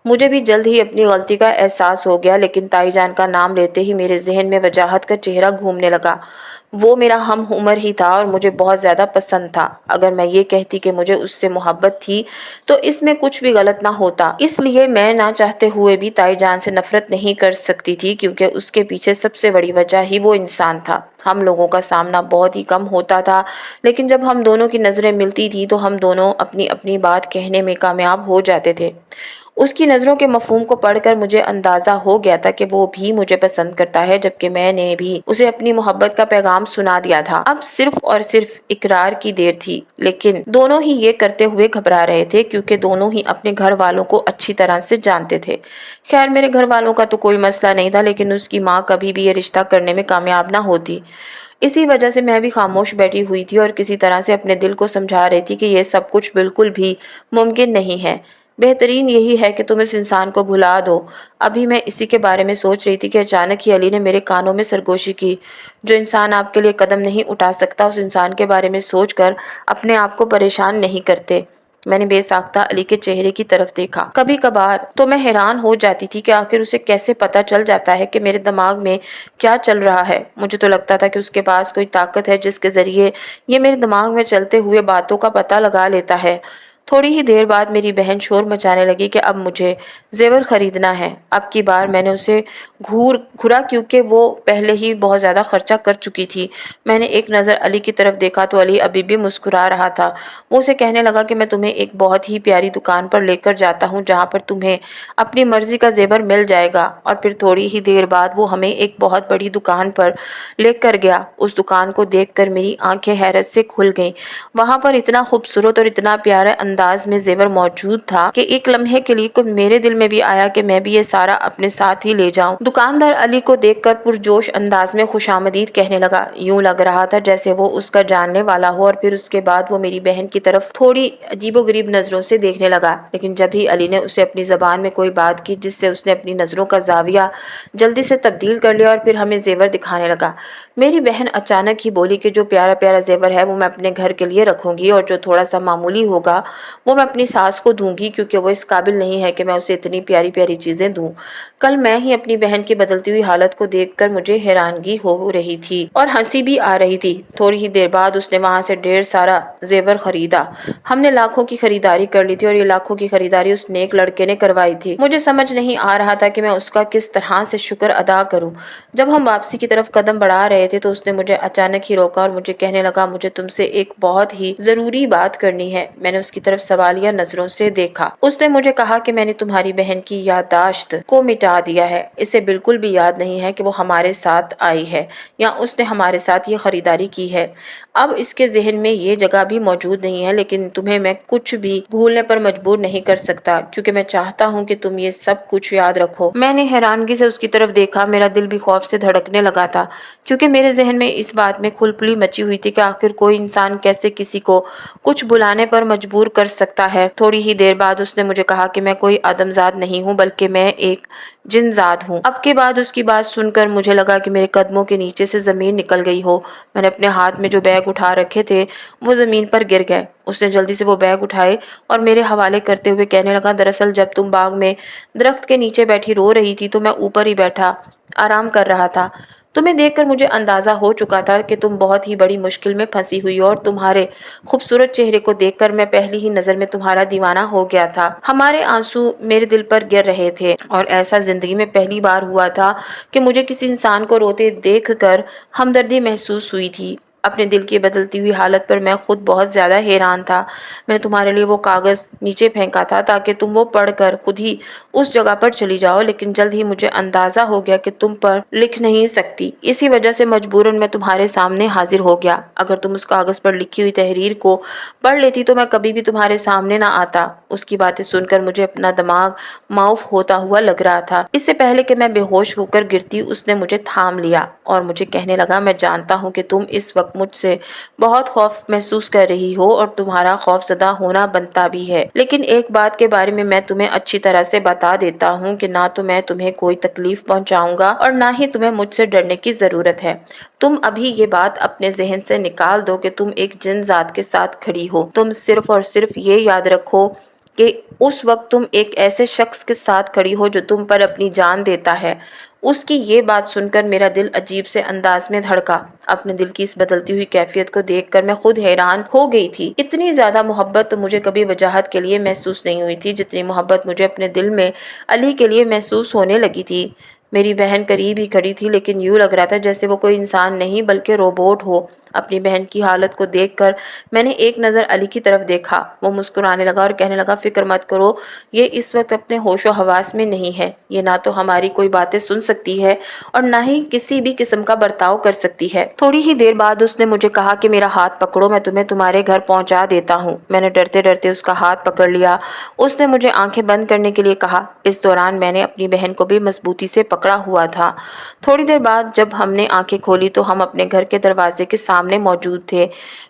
مجھے بھی جلد ہی اپنی غلطی کا احساس ہو گیا، لیکن تائی جان کا نام لیتے ہی میرے ذہن میں وجاہت کا چہرہ گھومنے لگا۔ وہ میرا ہم عمر ہی تھا اور مجھے بہت زیادہ پسند تھا۔ اگر میں یہ کہتی کہ مجھے اس سے محبت تھی تو اس میں کچھ بھی غلط نہ ہوتا، اس لیے میں نہ چاہتے ہوئے بھی تائی جان سے نفرت نہیں کر سکتی تھی، کیونکہ اس کے پیچھے سب سے بڑی وجہ ہی وہ انسان تھا۔ ہم لوگوں کا سامنا بہت ہی کم ہوتا تھا، لیکن جب ہم دونوں کی نظریں ملتی تھی تو ہم دونوں اپنی اپنی بات کہنے میں کامیاب ہو جاتے تھے۔ اس کی نظروں کے مفہوم کو پڑھ کر مجھے اندازہ ہو گیا تھا کہ وہ بھی مجھے پسند کرتا ہے، جبکہ میں نے بھی اسے اپنی محبت کا پیغام سنا دیا تھا۔ اب صرف اور صرف اقرار کی دیر تھی، لیکن دونوں ہی یہ کرتے ہوئے گھبرا رہے تھے کیونکہ دونوں ہی اپنے گھر والوں کو اچھی طرح سے جانتے تھے۔ خیر میرے گھر والوں کا تو کوئی مسئلہ نہیں تھا، لیکن اس کی ماں کبھی بھی یہ رشتہ کرنے میں کامیاب نہ ہوتی۔ اسی وجہ سے میں بھی خاموش بیٹھی ہوئی تھی اور کسی طرح سے اپنے دل کو سمجھا رہی تھی کہ یہ سب کچھ بالکل بھی ممکن نہیں ہے۔ بہترین یہی ہے کہ تم اس انسان کو بھلا دو۔ ابھی میں اسی کے بارے میں سوچ رہی تھی کہ اچانک ہی علی نے میرے کانوں میں سرگوشی کی۔ جو انسان آپ کے لیے قدم نہیں اٹھا سکتا، اس انسان کے بارے میں سوچ کر اپنے آپ کو پریشان نہیں کرتے۔ میں نے بے ساختہ علی کے چہرے کی طرف دیکھا۔ کبھی کبھار تو میں حیران ہو جاتی تھی کہ آخر اسے کیسے پتا چل جاتا ہے کہ میرے دماغ میں کیا چل رہا ہے۔ مجھے تو لگتا تھا کہ اس کے پاس کوئی طاقت ہے جس کے ذریعے یہ میرے دماغ میں چلتے ہوئے باتوں کا پتہ لگا لیتا ہے۔ تھوڑی ہی دیر بعد میری بہن شور مچانے لگی کہ اب مجھے زیور خریدنا ہے۔ اب کی بار میں نے اسے گھورا کیونکہ وہ پہلے ہی بہت زیادہ خرچہ کر چکی تھی۔ میں نے ایک نظر علی کی طرف دیکھا تو علی ابھی بھی مسکرا رہا تھا۔ وہ اسے کہنے لگا کہ میں تمہیں ایک بہت ہی پیاری دکان پر لے کر جاتا ہوں جہاں پر تمہیں اپنی مرضی کا زیور مل جائے گا۔ اور پھر تھوڑی ہی دیر بعد وہ ہمیں ایک بہت بڑی دکان پر لے کر گیا۔ اس دکان کو دیکھ کر میری آنکھیں حیرت سے کھل گئیں۔ وہاں پر اتنا خوبصورت اور اتنا پیارا انداز میں زیور موجود تھا کہ ایک لمحے کے لیے میرے دل میں بھی آیا کہ میں بھی یہ سارا اپنے ساتھ ہی لے جاؤں۔ دکاندار علی کو دیکھ کر پرجوش انداز میں خوشامدید کہنے لگا۔ یوں لگ رہا تھا جیسے وہ اس کا جاننے والا ہو، اور پھر اس کے بعد وہ میری بہن کی طرف تھوڑی عجیب و غریب نظروں سے دیکھنے لگا۔ لیکن جب ہی علی نے اسے اپنی زبان میں کوئی بات کی جس سے اس نے اپنی نظروں کا زاویہ جلدی سے تبدیل کر لیا اور پھر ہمیں زیور دکھانے لگا۔ میری بہن اچانک ہی بولی کہ جو پیارا پیارا زیور ہے وہ میں اپنے گھر کے لیے رکھوں گی، اور جو تھوڑا سا معمولی ہوگا وہ میں اپنی ساس کو دوں گی، کیونکہ وہ اس قابل نہیں ہے کہ میں اسے اتنی پیاری پیاری چیزیں دوں۔ کل میں ہی اپنی بہن کی بدلتی ہوئی حالت کو دیکھ کر مجھے حیرانگی ہو رہی تھی اور ہنسی بھی آ رہی تھی۔ تھوڑی ہی دیر بعد اس نے وہاں سے ڈھیر سارا زیور خریدا۔ ہم نے لاکھوں کی خریداری کر لی تھی اور یہ لاکھوں کی خریداری اس نیک لڑکے نے کروائی تھی۔ مجھے سمجھ نہیں آ رہا تھا کہ میں اس کا کس طرح سے شکر ادا کروں۔ جب ہم واپسی کی طرف قدم بڑھا رہے تھے تو اس نے مجھے اچانک ہی روکا اور مجھے کہنے لگا مجھے تم سے ایک بہت ہی ضروری بات کرنی ہے۔ میں نے اس کی طرف سوالیہ نظروں سے دیکھا۔ اس نے مجھے کہا کہ میں نے تمہاری بہن کی یادداشت کو مٹا دیا ہے۔ اسے بالکل بھی یاد نہیں ہے کہ وہ ہمارے ساتھ آئی ہے یا اس نے ہمارے ساتھ یہ خریداری کی ہے۔ اب اس کے ذہن میں یہ جگہ بھی موجود نہیں ہے، لیکن تمہیں میں کچھ بھی بھولنے پر مجبور نہیں کر سکتا، کیونکہ میں چاہتا ہوں کہ تم یہ سب کچھ یاد رکھو۔ میں نے حیرانگی سے اس کی طرف دیکھا۔ میرا دل بھی خوف سے دھڑکنے لگا تھا، کیونکہ میرے ذہن میں اس بات میں کھلپلی مچی ہوئی تھی کہ آخر کوئی انسان کیسے کسی کو کچھ بلانے پر مجبور کر سکتا ہے۔ تھوڑی ہی دیر بعد اس نے مجھے کہا کہ میں کوئی آدمزاد نہیں ہوں بلکہ میں ایک جن زاد ہوں۔ اب کے بعد اس کی بات سن کر مجھے لگا کہ میرے قدموں کے نیچے سے زمین نکل گئی ہو۔ میں نے اپنے ہاتھ میں جو بیگ اٹھا رکھے تھے وہ زمین پر گر گئے۔ اس نے جلدی سے وہ بیگ اٹھائے اور میرے حوالے کرتے ہوئے کہنے لگا دراصل جب تم باغ میں درخت کے نیچے بیٹھی رو رہی تھی تو میں اوپر ہی بیٹھا آرام کر رہا تھا۔ تمہیں دیکھ کر مجھے اندازہ ہو چکا تھا کہ تم بہت ہی بڑی مشکل میں پھنسی ہوئی ہو، اور تمہارے خوبصورت چہرے کو دیکھ کر میں پہلی ہی نظر میں تمہارا دیوانہ ہو گیا تھا۔ ہمارے آنسو میرے دل پر گر رہے تھے، اور ایسا زندگی میں پہلی بار ہوا تھا کہ مجھے کسی انسان کو روتے دیکھ کر ہمدردی محسوس ہوئی تھی۔ اپنے دل کی بدلتی ہوئی حالت پر میں خود بہت زیادہ حیران تھا۔ میں نے تمہارے لیے وہ کاغذ نیچے پھینکا تھا تاکہ تم وہ پڑھ کر خود ہی اس جگہ پر چلی جاؤ، لیکن جلد ہی مجھے اندازہ ہو گیا کہ تم پر لکھ نہیں سکتی، اسی وجہ سے مجبوراً میں تمہارے سامنے حاضر ہو گیا۔ اگر تم اس کاغذ پر لکھی ہوئی تحریر کو پڑھ لیتی تو میں کبھی بھی تمہارے سامنے نہ آتا۔ اس کی باتیں سن کر مجھے اپنا دماغ معاف ہوتا ہوا لگ رہا تھا۔ اس سے پہلے کہ میں بے ہوش ہو کر گرتی، اس نے مجھے تھام لیا اور مجھے کہنے لگا، میں جانتا ہوں کہ تم اس وقت مجھ سے بہت خوف محسوس کر رہی ہو اور تمہارا خوف زدہ ہونا بنتا بھی ہے، لیکن ایک بات کے بارے میں تمہیں اچھی طرح سے بتا دیتا ہوں کہ نہ تو میں تمہیں کوئی تکلیف پہنچاؤں گا اور نہ ہی تمہیں مجھ سے ڈرنے کی ضرورت ہے۔ تم ابھی یہ بات اپنے ذہن سے نکال دو کہ تم ایک جن ذات کے ساتھ کھڑی ہو۔ تم صرف اور صرف یہ یاد رکھو کہ اس وقت تم ایک ایسے شخص کے ساتھ کھڑی ہو جو تم پر اپنی جان دیتا ہے۔ اس کی یہ بات سن کر میرا دل عجیب سے انداز میں دھڑکا۔ اپنے دل کی اس بدلتی ہوئی کیفیت کو دیکھ کر میں خود حیران ہو گئی تھی۔ اتنی زیادہ محبت تو مجھے کبھی وجاہت کے لیے محسوس نہیں ہوئی تھی جتنی محبت مجھے اپنے دل میں علی کے لیے محسوس ہونے لگی تھی۔ میری بہن قریب ہی کھڑی تھی، لیکن یوں لگ رہا تھا جیسے وہ کوئی انسان نہیں بلکہ روبوٹ ہو۔ اپنی بہن کی حالت کو دیکھ کر میں نے ایک نظر علی کی طرف دیکھا۔ وہ مسکرانے لگا اور کہنے لگا، فکر مت کرو، یہ اس وقت اپنے ہوش و حواس میں نہیں ہے۔ یہ نہ تو ہماری کوئی باتیں سن سکتی ہے اور نہ ہی کسی بھی قسم کا برتاؤ کر سکتی ہے۔ تھوڑی ہی دیر بعد اس نے مجھے کہا کہ میرا ہاتھ پکڑو، میں تمہیں تمہارے گھر پہنچا دیتا ہوں۔ میں نے ڈرتے ڈرتے اس کا ہاتھ پکڑ لیا۔ اس نے مجھے آنکھیں بند کرنے کے لیے کہا۔ اس دوران میں نے اپنی بہن کو بھی مضبوطی سے پکڑا ہوا تھا۔ تھوڑی دیر بعد جب ہم نے آنکھیں کھولی تو ہم اپنے گھر کے دروازے کے سامنے موجود تھے۔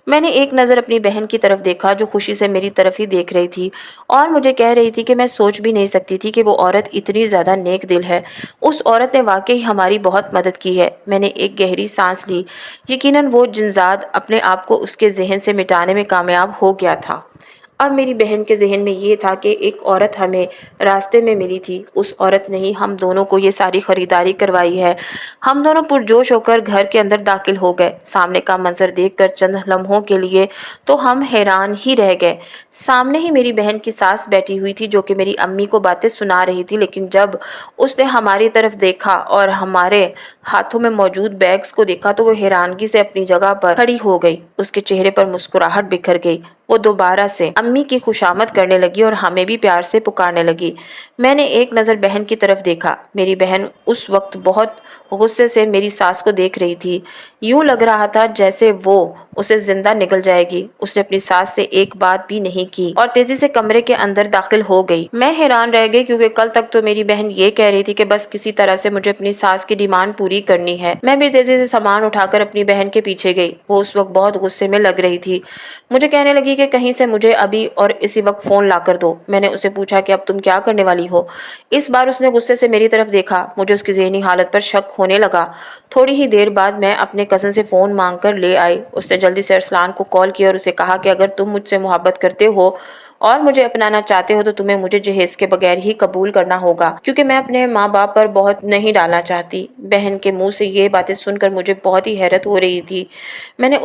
میں نے ایک نظر اپنی بہن کی طرف دیکھا جو خوشی سے میری طرف ہی دیکھ رہی تھی اور مجھے کہہ رہی تھی کہ میں سوچ بھی نہیں سکتی تھی کہ وہ عورت اتنی زیادہ نیک دل ہے۔ اس عورت نے واقعی ہماری بہت مدد کی ہے۔ میں نے ایک گہری سانس لی۔ یقیناً وہ جنزاد اپنے آپ کو اس کے ذہن سے مٹانے میں کامیاب ہو گیا تھا۔ اب میری بہن کے ذہن میں یہ تھا کہ ایک عورت ہمیں راستے میں ملی تھی۔ اس عورت نے ہی ہم دونوں کو یہ ساری خریداری کروائی ہے۔ ہم دونوں پرجوش ہو کر گھر کے اندر داخل ہو گئے۔ سامنے کا منظر دیکھ کر چند لمحوں کے لیے تو ہم حیران ہی رہ گئے۔ سامنے ہی میری بہن کی ساس بیٹھی ہوئی تھی جو کہ میری امی کو باتیں سنا رہی تھی، لیکن جب اس نے ہماری طرف دیکھا اور ہمارے ہاتھوں میں موجود بیگز کو دیکھا تو وہ حیرانگی سے اپنی جگہ پر کھڑی ہو گئی۔ اس کے چہرے پر مسکراہٹ بکھر گئی۔ وہ دوبارہ سے امی کی خوشامد کرنے لگی اور ہمیں بھی پیار سے پکارنے لگی۔ میں نے ایک نظر بہن کی طرف دیکھا۔ میری بہن اس وقت بہت غصے سے میری ساس کو دیکھ رہی تھی۔ یوں لگ رہا تھا جیسے وہ اسے زندہ نگل جائے گی۔ اس نے اپنی ساس سے ایک بات بھی نہیں کی اور تیزی سے کمرے کے اندر داخل ہو گئی۔ میں حیران رہ گئی کیونکہ کل تک تو میری بہن یہ کہہ رہی تھی کہ بس کسی طرح سے مجھے اپنی ساس کی ڈیمانڈ پوری کرنی ہے۔ میں بھی تیزی سے سامان اٹھا کر اپنی بہن کے پیچھے گئی۔ وہ اس وقت بہت غصے میں لگ رہی تھی۔ مجھے کہنے لگی کہ کہیں سے مجھے ابھی اور اسی وقت فون لا کر دو۔ میں نے اسے پوچھا کہ اب تم کیا کرنے والی ہو؟ اس بار اس نے غصے سے میری طرف دیکھا۔ مجھے اس کی ذہنی حالت پر شک ہونے لگا۔ تھوڑی ہی دیر بعد میں اپنے کزن سے فون مانگ کر لے آئی۔ اس نے جلدی سے ارسلان کو کال کیا اور اسے کہا کہ اگر تم مجھ سے محبت کرتے ہو اور مجھے اپنانا چاہتے ہو تو تمہیں مجھے جہیز کے بغیر ہی قبول کرنا ہوگا، کیونکہ میں اپنے ماں باپ پر بہت نہیں ڈالنا چاہتی۔ بہن کے منہ سے یہ باتیں سن کر مجھے بہت ہی حیرت ہو رہی تھی۔ میں نے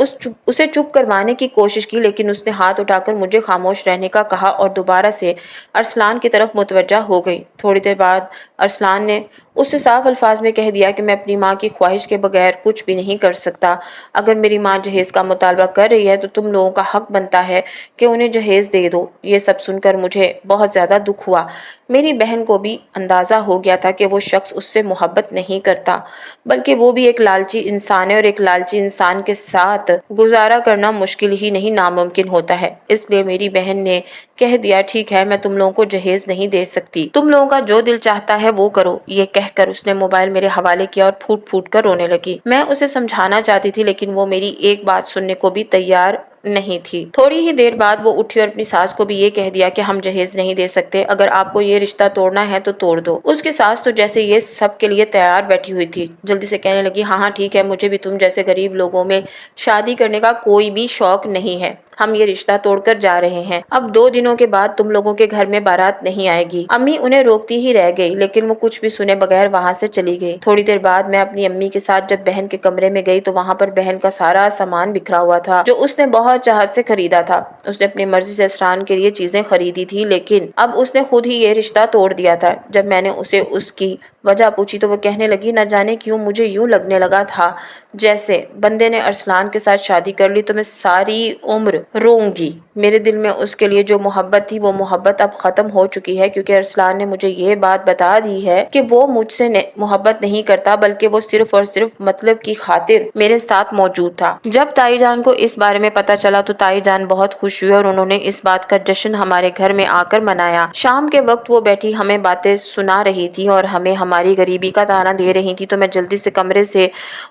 اسے چپ کروانے کی کوشش کی، لیکن اس نے ہاتھ اٹھا کر مجھے خاموش رہنے کا کہا اور دوبارہ سے ارسلان کی طرف متوجہ ہو گئی۔ تھوڑی دیر بعد ارسلان نے اس سے صاف الفاظ میں کہہ دیا کہ میں اپنی ماں کی خواہش کے بغیر کچھ بھی نہیں کر سکتا۔ اگر میری ماں جہیز کا مطالبہ کر رہی ہے تو تم لوگوں کا حق بنتا ہے کہ انہیں جہیز دے دو۔ یہ سب سن کر مجھے بہت زیادہ دکھ ہوا۔ میری بہن کو بھی اندازہ ہو گیا تھا کہ وہ شخص اس سے محبت نہیں کرتا، بلکہ وہ بھی ایک لالچی انسان ہے اور ایک لالچی انسان کے ساتھ گزارا کرنا مشکل ہی نہیں ناممکن ہوتا ہے۔ اس لیے میری بہن نے کہہ دیا، ٹھیک ہے، میں تم لوگوں کو جہیز نہیں دے سکتی، تم لوگوں کا جو دل چاہتا ہے وہ کرو۔ یہ کہہ کر اس نے موبائل میرے حوالے کیا اور پھوٹ پھوٹ کر رونے لگی۔ میں اسے سمجھانا چاہتی تھی لیکن وہ میری ایک بات سننے کو بھی تیار نہیں تھی۔ تھوڑی ہی دیر بعد وہ اٹھی اور اپنی ساس کو بھی یہ کہہ دیا کہ ہم جہیز نہیں دے سکتے، اگر آپ کو یہ رشتہ توڑنا ہے تو توڑ دو۔ اس کی ساس تو جیسے یہ سب کے لیے تیار بیٹھی ہوئی تھی، جلدی سے کہنے لگی، ہاں ہاں ٹھیک ہے، مجھے بھی تم جیسے غریب لوگوں میں شادی کرنے کا کوئی بھی شوق نہیں ہے، ہم یہ رشتہ توڑ کر جا رہے ہیں۔ اب 2 دنوں کے بعد تم لوگوں کے گھر میں بارات نہیں آئے گی۔ امی انہیں روکتی ہی رہ گئی لیکن وہ کچھ بھی سنے بغیر وہاں سے چلی گئی۔ تھوڑی دیر بعد میں اپنی امی کے ساتھ جب بہن کے کمرے میں گئی تو وہاں پر بہن کا سارا سامان بکھرا ہوا تھا جو اس نے بہت چاہت سے خریدا تھا۔ اس نے اپنی مرضی سے اسران کے لیے چیزیں خریدی تھی لیکن اب اس نے خود ہی یہ رشتہ توڑ دیا تھا۔ جب میں نے اسے اس کی وجہ پوچھی تو وہ کہنے لگی، نہ جانے کیوں مجھے یوں لگنے لگا تھا जैसे बंदे ने अरसलान के साथ शादी कर ली तो मैं सारी उम्र रोऊंगी। मेरे दिल में उसके लिए जो मोहब्बत थी वो मोहब्बत अब खत्म हो चुकी है, क्योंकि अरसलान ने मुझे ये बात बता दी है कि वो मुझसे मोहब्बत नहीं करता, बल्कि वो सिर्फ और सिर्फ मतलब की खातिर मेरे साथ मौजूद था। जब ताई जान को इस बारे में पता चला तो ताई जान बहुत खुश हुई और उन्होंने इस बात का जश्न हमारे घर में आकर मनाया। शाम के वक्त वो बैठी हमें बातें सुना रही थी और हमें हमारी गरीबी का ताना दे रही थी, तो मैं जल्दी से कमरे से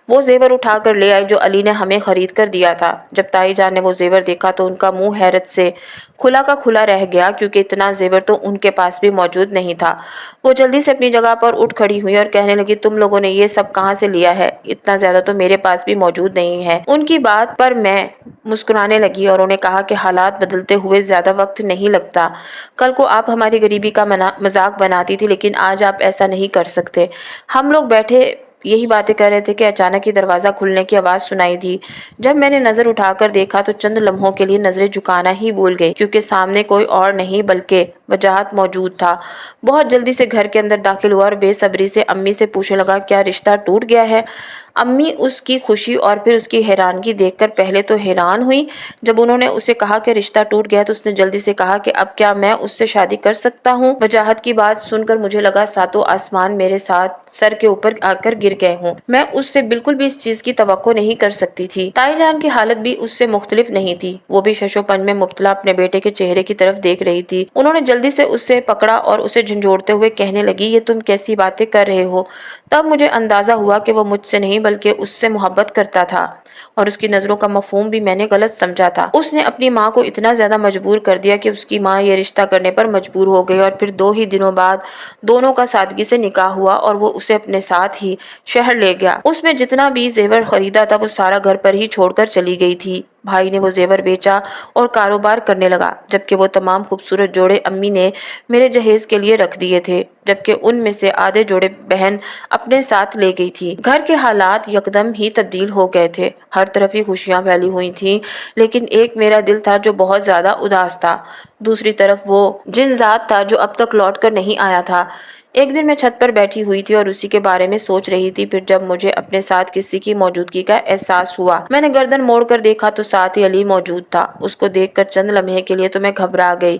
वो जेवर उठा कर ले आई जो अली ने हमें खरीद कर दिया था। जब ताई जान ने वो जेवर देखा तो उनका मुंह हैरत से खुला का खुला रह गया, क्योंकि इतना जेवर तो उनके पास भी मौजूद नहीं था। वो जल्दी से अपनी जगह पर उठ खड़ी हुई और कहने लगी, तुम लोगों ने ये सब कहाँ से लिया है? इतना ज्यादा तो मेरे पास भी मौजूद नहीं है। उनकी बात पर मैं मुस्कुराने लगी और उन्हें कहा कि हालात बदलते हुए ज्यादा वक्त नहीं लगता। कल को आप हमारी गरीबी का मजाक बनाती थी, लेकिन आज आप ऐसा नहीं कर सकते। हम लोग बैठे यही बातें कर रहे थे कि अचानक ही दरवाजा खुलने की आवाज सुनाई दी। जब मैंने नजर उठाकर देखा तो चंद लम्हों के लिए नजरें झुकाना ही भूल गई, क्योंकि सामने कोई और नहीं बल्कि वजाहत मौजूद था। बहुत जल्दी से घर के अंदर दाखिल हुआ और बेसब्री से अम्मी से पूछने लगा, क्या रिश्ता टूट गया है? अम्मी उसकी खुशी और फिर उसकी हैरानगी देखकर पहले तो हैरान हुई। जब उन्होंने उसे कहा कि रिश्ता टूट गया तो उसने जल्दी से कहा कि अब क्या मैं उससे शादी कर सकता हूँ? वजाहत की बात सुनकर मुझे लगा सातों आसमान मेरे साथ सर के ऊपर आकर गिर गए हों। मैं उससे बिल्कुल भी इस चीज की तवक्को नहीं कर सकती थी। ताई जान की हालत भी उससे मुख्तलिफ नहीं थी। वो भी शशोपन में मुब्तला अपने बेटे के चेहरे की तरफ देख रही थी। उन्होंने जल्दी से उससे पकड़ा और उसे झंझोड़ते हुए कहने लगी, ये तुम कैसी बातें कर रहे हो? तब मुझे अंदाजा हुआ कि वो मुझसे नहीं बल्कि उससे मोहब्बत करता था, और उसकी नजरों का मफहूम भी मैंने गलत समझा था। उसने अपनी माँ को इतना ज्यादा मजबूर कर दिया कि उसकी माँ ये रिश्ता करने पर मजबूर हो गई, और फिर 2 ही दिनों बाद दोनों का सादगी से निकाह हुआ और वो उसे अपने साथ ही शहर ले गया। उसमें जितना भी जेवर खरीदा था वो सारा घर पर ही छोड़कर चली गई थी। भाई ने वो जेवर बेचा और कारोबार करने लगा, जबकि वो तमाम खूबसूरत जोड़े अम्मी ने मेरे जहेज के लिए रख दिए थे, जबकि उनमें से आधे जोड़े बहन अपने साथ ले गई थी। घर के हालात यकदम ही तब्दील हो गए थे। हर तरफ ही खुशियां फैली हुई थी, लेकिन एक मेरा दिल था जो बहुत ज्यादा उदास था। दूसरी तरफ वो जिनजात था जो अब तक लौट कर नहीं आया था। एक दिन मैं छत पर बैठी हुई थी और उसी के बारे में सोच रही थी। फिर जब मुझे अपने साथ किसी की मौजूदगी का एहसास हुआ, मैंने गर्दन मोड़कर देखा तो साथ ही अली मौजूद था। उसको देखकर चंद लम्हे के लिए तो मैं घबरा गई।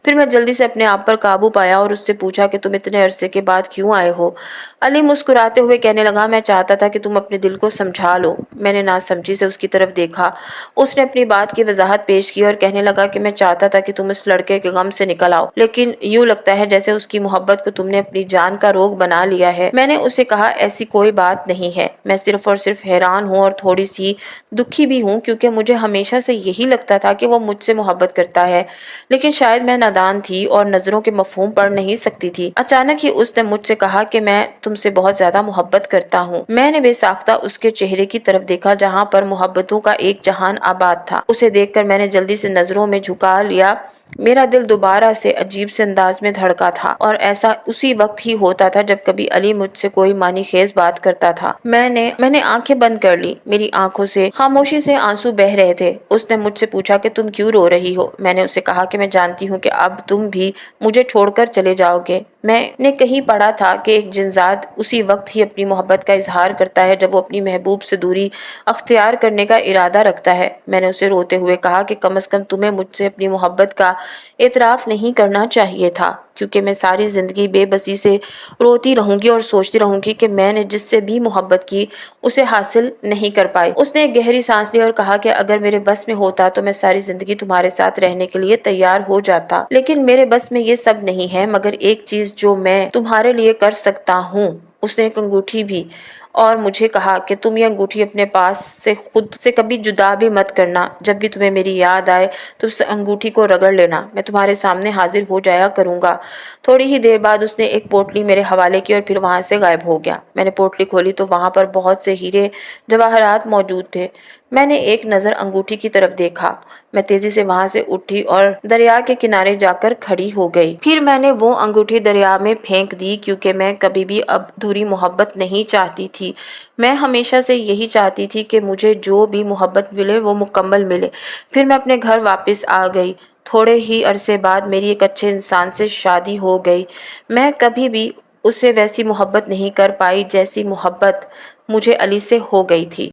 फिर मैं जल्दी से अपने आप पर काबू पाया और उससे पूछा कि तुम इतने अरसे के बाद क्यों आए हो? अली मुस्कुराते हुए कहने लगा, मैं चाहता था कि तुम अपने दिल को समझा लो। मैंने नासमझी से उसकी तरफ देखा। उसने अपनी बात की वजाहत पेश की और कहने लगा कि मैं चाहता था कि तुम इस लड़के के गम से निकल आओ, लेकिन यूं लगता है जैसे उसकी मोहब्बत को तुमने अपनी जान का रोग बना लिया है। मैंने उसे कहा, ऐसी कोई बात नहीं है। मैं सिर्फ और सिर्फ हैरान हूँ और थोड़ी सी दुखी भी हूँ, क्योंकि मुझे हमेशा से यही लगता था कि वो मुझसे मोहब्बत करता है, लेकिन शायद मैं नादान थी और नजरों के मफहूम पढ़ नहीं सकती थी। अचानक ही उसने मुझसे कहा कि मैं तुमसे बहुत ज्यादा मोहब्बत करता हूँ। मैंने बेसाख्ता उसके चेहरे की तरफ देखा जहाँ पर मोहब्बतों का एक जहान आबाद था। उसे देखकर मैंने जल्दी से नजरों में झुका लिया। मेरा दिल दोबारा से अजीब से अंदाज में धड़का था, और ऐसा उसी वक्त ही होता था जब कभी अली मुझसे कोई मानी खेज बात करता था। मैंने आंखें बंद कर ली। मेरी आंखों से खामोशी से आंसू बह रहे थे। उसने मुझसे पूछा कि तुम क्यों रो रही हो? मैंने उसे कहा कि मैं जानती हूँ कि अब तुम भी मुझे छोड़कर चले जाओगे। मैंने कहीं पढ़ा था कि एक जिनजात उसी वक्त ही अपनी मोहब्बत का इजहार करता है जब वो अपनी महबूब से दूरी अख्तियार करने का इरादा रखता है। मैंने उसे रोते हुए कहा कि कम से कम तुम्हें मुझसे अपनी मोहब्बत का एतराफ नहीं करना चाहिए था, क्योंकि मैं सारी जिंदगी बेबसी से रोती रहूंगी और सोचती रहूंगी कि मैंने जिससे भी मोहब्बत की उसे हासिल नहीं कर पाई। उसने एक गहरी सांस ली और कहा कि अगर मेरे बस में होता तो मैं सारी जिंदगी तुम्हारे साथ रहने के लिए तैयार हो जाता, लेकिन मेरे बस में ये सब नहीं है। मगर एक चीज जो मैं तुम्हारे लिए कर सकता हूँ। उसने एक अंगूठी भी और मुझे कहा कि तुम ये अंगूठी अपने पास से खुद से कभी जुदा भी मत करना। जब भी तुम्हें मेरी याद आए तो उस अंगूठी को रगड़ लेना। मैं तुम्हारे सामने हाजिर हो जाया करूंगा। थोड़ी ही देर बाद उसने एक पोटली मेरे हवाले की और फिर वहां से गायब हो गया। मैंने पोटली खोली तो वहां पर बहुत से हीरे जवाहरात मौजूद थे। मैंने एक नजर अंगूठी की तरफ देखा। मैं तेजी से वहां से उठी और दरिया के किनारे जाकर खड़ी हो गई। फिर मैंने वो अंगूठी दरिया में फेंक दी, क्योंकि मैं कभी भी अब अधूरी मोहब्बत नहीं चाहती थी। मैं हमेशा से यही चाहती थी कि मुझे जो भी मोहब्बत मिले वो मुकम्मल मिले। फिर मैं अपने घर वापस आ गई। थोड़े ही अरसे बाद मेरी एक अच्छे इंसान से शादी हो गई। मैं कभी भी उससे वैसी मोहब्बत नहीं कर पाई जैसी मोहब्बत मुझे अली से हो गई थी।